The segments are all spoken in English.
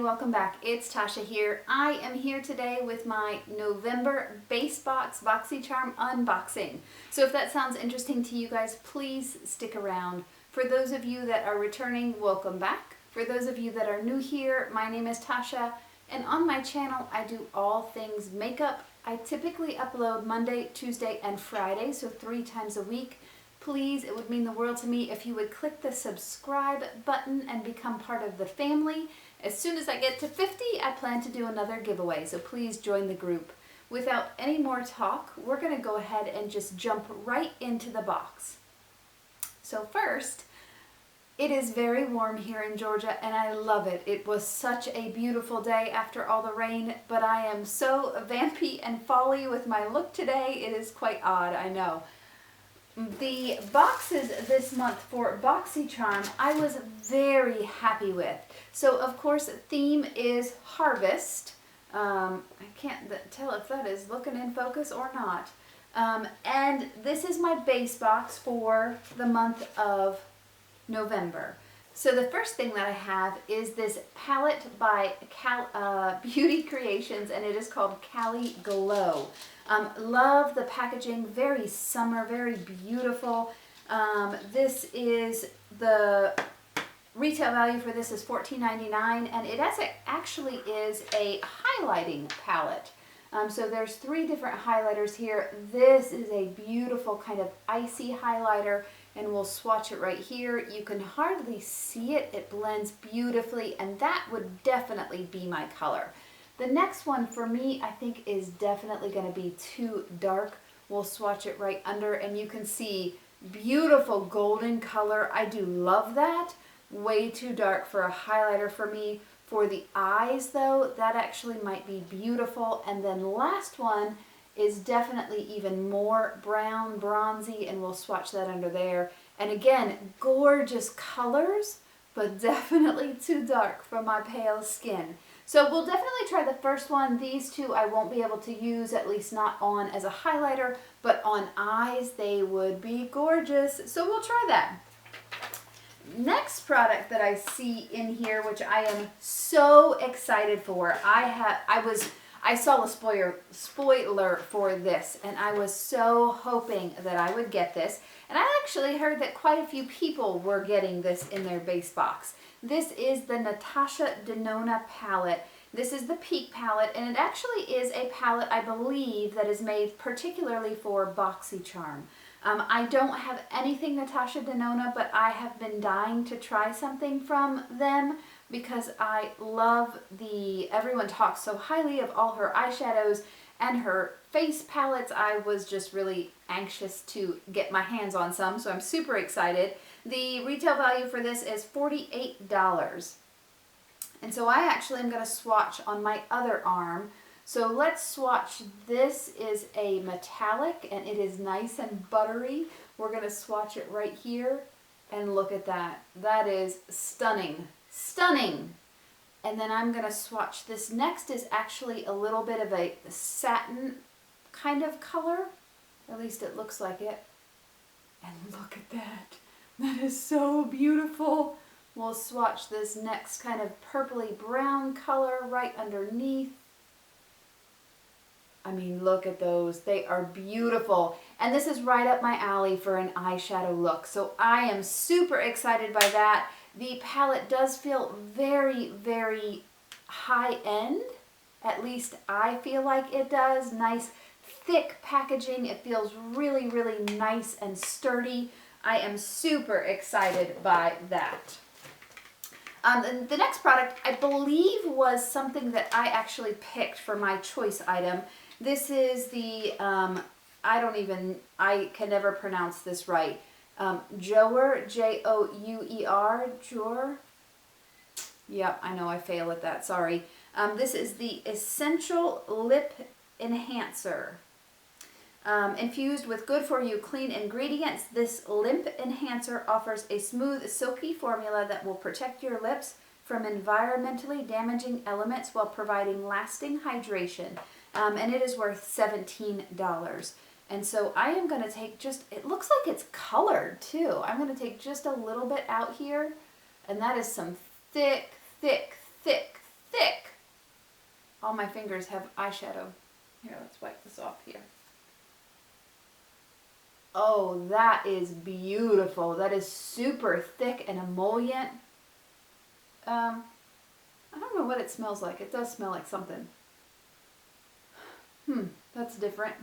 welcome back. It's Tasha here. I am here today with my November Base Box Boxycharm unboxing. So if that sounds interesting to you guys, please stick around. For those of you that are returning, welcome back. For those of you that are new here, my name is Tasha, and on my channel I do all things makeup. I typically upload Monday, Tuesday, and Friday, so 3 times a week. Please, it would mean the world to me if you would click the subscribe button and become part of the family. As soon as I get to 50, I plan to do another giveaway, so please join the group. Without any more talk, we're going to go ahead and just jump right into the box. So first, it is very warm here in Georgia and I love it. It was such a beautiful day after all the rain, but I am so vampy and folly with my look today. It is quite odd, I know. The boxes this month for Boxycharm I was very happy with. So of course theme is harvest. I can't tell if that is looking in focus or not. And this is my base box for the month of November. So the first thing that I have is this palette by Beauty Creations, and it is called Cali Glow. Love the packaging, very summer, very beautiful. This is the retail value for this is $14.99, and it actually is a highlighting palette. So there's 3 different highlighters here. This is a beautiful kind of icy highlighter, and we'll swatch it right here. You can hardly see it. It blends beautifully, and that would definitely be my color. The next one for me, I think, is definitely going to be too dark. We'll swatch it right under, and you can see beautiful golden color. I do love that. Way too dark for a highlighter for me. For the eyes, though, that actually might be beautiful. And then last one is definitely even more brown, bronzy, and we'll swatch that under there. And again, gorgeous colors, but definitely too dark for my pale skin. So we'll definitely try the first one. These 2 I won't be able to use, at least not on as a highlighter, but on eyes they would be gorgeous. So we'll try that. Next product that I see in here, which I am so excited for, I saw a spoiler for this, and I was so hoping that I would get this. And I actually heard that quite a few people were getting this in their base box. This is the Natasha Denona palette. This is the Peak palette, and it actually is a palette, I believe, that is made particularly for Boxycharm. I don't have anything Natasha Denona, but I have been dying to try something from them because I love everyone talks so highly of all her eyeshadows and her face palettes. I was just really anxious to get my hands on some, so I'm super excited. The retail value for this is $48. And so I actually am going to swatch on my other arm. So let's swatch. This is a metallic and it is nice and buttery. We're going to swatch it right here and look at that. That is stunning. Stunning! And then I'm going to swatch. This next is actually a little bit of a satin kind of color. At least it looks like it. And look at that. That is so beautiful. We'll swatch this next kind of purpley brown color right underneath. I mean, look at those. They are beautiful. And this is right up my alley for an eyeshadow look. So I am super excited by that. The palette does feel very, very high-end. At least I feel like it does. Nice, thick packaging. It feels really, really nice and sturdy. I am super excited by that. The next product, I believe, was something that I actually picked for my choice item. This is the, I can never pronounce this right. Jouer, J-O-U-E-R, Jouer. Yep, I know I fail at that, sorry. This is the Essential Lip Enhancer. Infused with good-for-you clean ingredients, this lip enhancer offers a smooth, silky formula that will protect your lips from environmentally damaging elements while providing lasting hydration. And it is worth $17. And so I am going to take just, it looks like it's colored too. I'm going to take just a little bit out here, and that is some thick, thick, thick, thick. All my fingers have eyeshadow. Here, let's wipe this off here. Oh, that is beautiful. That is super thick and emollient. I don't know what it smells like. It does smell like something. That's different.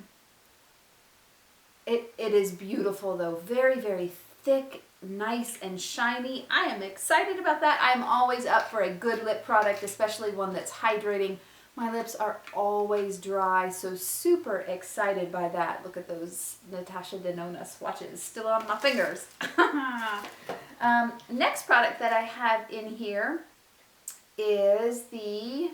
It is beautiful though. Very, very thick, nice and shiny. I am excited about that. I'm always up for a good lip product, especially one that's hydrating. My lips are always dry, so super excited by that. Look at those Natasha Denona swatches still on my fingers. Next product that I have in here is the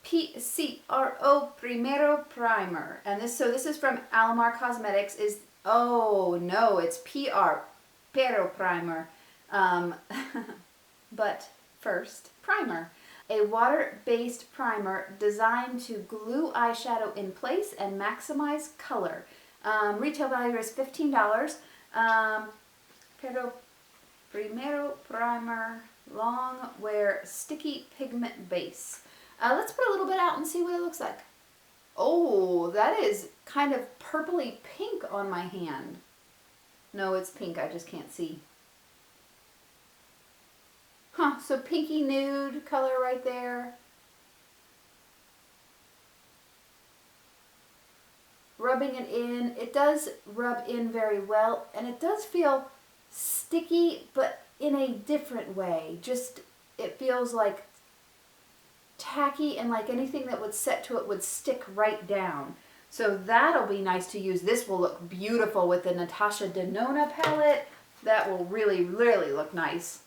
PCRO Primero Primer. And this is from Alamar Cosmetics. Oh no, it's Pero Primer. But first, primer. A water-based primer designed to glue eyeshadow in place and maximize color. Retail value is $15. Pero Primero Primer Long Wear Sticky Pigment Base. Let's put a little bit out and see what it looks like. Oh, that is kind of purpley pink on my hand. No, it's pink, I just can't see. Huh, so pinky nude color right there. Rubbing it in, it does rub in very well, and it does feel sticky, but in a different way. Just, it feels like tacky, and like anything that would set to it would stick right down. So that'll be nice to use. This will look beautiful with the Natasha Denona palette. That will really, really look nice.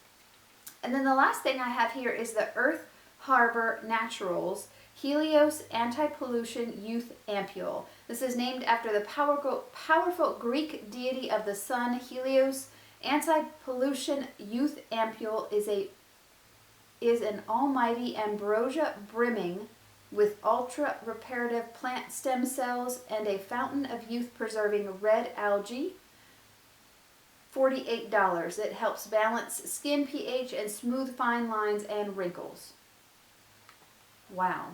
And then the last thing I have here is the Earth Harbor Naturals Helios Anti-Pollution Youth Ampule. This is named after the powerful Greek deity of the sun, Helios. Anti-Pollution Youth Ampule is an almighty ambrosia brimming with ultra-reparative plant stem cells and a fountain of youth-preserving red algae. $48. It helps balance skin pH and smooth fine lines and wrinkles. Wow.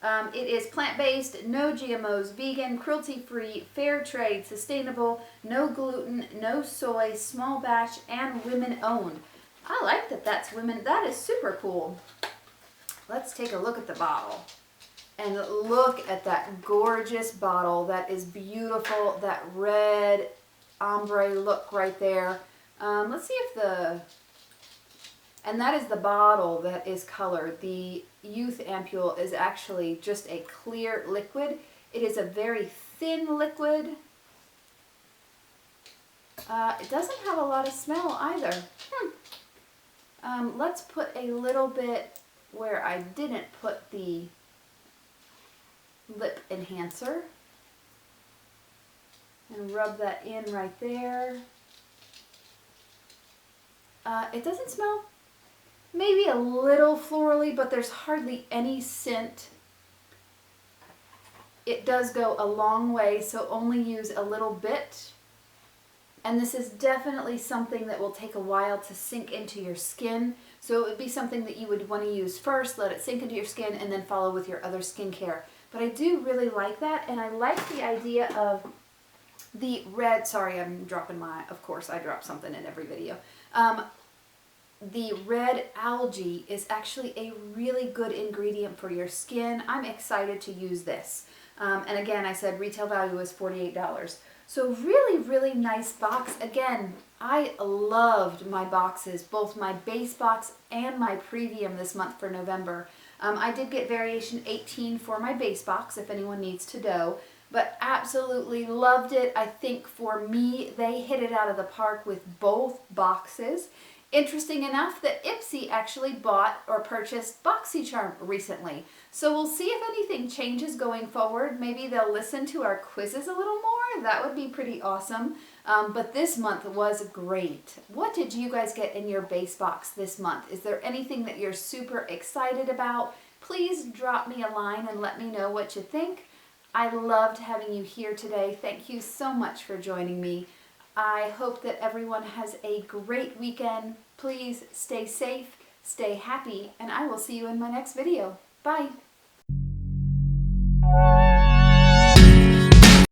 It is plant-based, no GMOs, vegan, cruelty-free, fair trade, sustainable, no gluten, no soy, small batch, and women-owned. I like that that's women. That is super cool. Let's take a look at the bottle. And look at that gorgeous bottle. That is beautiful. That red ombre look right there. Let's see if and that is the bottle that is colored. The Youth Ampule is actually just a clear liquid. It is a very thin liquid. It doesn't have a lot of smell either. Let's put a little bit where I didn't put the lip enhancer. And rub that in right there. It doesn't smell, maybe a little florally, but there's hardly any scent. It does go a long way, so only use a little bit. And this is definitely something that will take a while to sink into your skin. So it would be something that you would want to use first, let it sink into your skin, and then follow with your other skincare. But I do really like that, and I like the idea of the red, sorry, I'm dropping of course I drop something in every video. The red algae is actually a really good ingredient for your skin. I'm excited to use this. And again, I said retail value is $48. So really, really nice box. Again, I loved my boxes, both my base box and my premium this month for November. I did get variation 18 for my base box if anyone needs to know. But absolutely loved it. I think for me, they hit it out of the park with both boxes. Interesting enough that Ipsy actually bought or purchased Boxycharm recently. So we'll see if anything changes going forward. Maybe they'll listen to our quizzes a little more. That would be pretty awesome. But this month was great. What did you guys get in your base box this month? Is there anything that you're super excited about? Please drop me a line and let me know what you think. I loved having you here today. Thank you so much for joining me. I hope that everyone has a great weekend. Please stay safe, stay happy, and I will see you in my next video. Bye.